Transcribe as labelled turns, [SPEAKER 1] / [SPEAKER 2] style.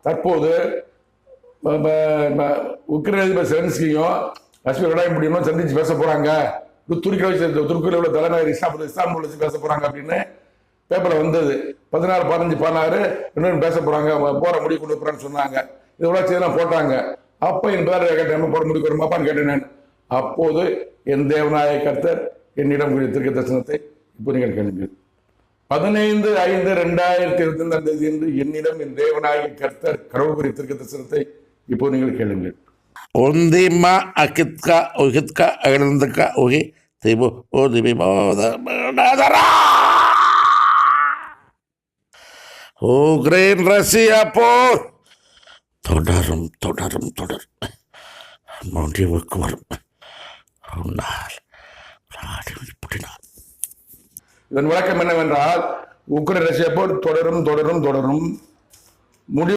[SPEAKER 1] தற்போது உக்ரைன் அதிபர் செலன்ஸ்கியும் காஷ்மீர் விடாய முடியும்னு சந்திச்சு பேச போறாங்க. துருக்கியில் உள்ள தலைநகர் இஸ்தான்புல் வச்சு பேச போறாங்க அப்படின்னு பேப்பர்ல வந்தது. 14, 15, 16 இன்னொன்று பேச போறாங்க, போற முடிவு கொண்டு போறான்னு சொன்னாங்க. இதெல்லாம் செய்யலாம் போட்டாங்க. அப்ப என் பேர கேட்டேன், போட முடிவு வருமாப்பான்னு கேட்டேன் நான். அப்போது என் தேவநாய கர்த்தர் என்னிடம் தீர்க்க தரிசனத்தை இப்போ நீங்கள் கேளுங்கள். 15/5/2025 என்று என்னிடம் என் தேவநாய கர்த்தர் கடவுள் தீர்க்க தரிசனத்தை இப்போ நீங்கள் கேளுங்கள்.
[SPEAKER 2] ஒந்திமா அகித்கா ஒகித்கா அகழ்ந்தக்கா ஒகி திபு ஓ திபிமோதரா உக்ரைன் ரஷ்யா போர் தொடரும் தொடரும் தொடரும் முடிவுக்கு வரும்.
[SPEAKER 1] இதன் விளக்கம் என்னவென்றால் உக்ரைன் ரஷ்யா போர் தொடரும் தொடரும் தொடரும்.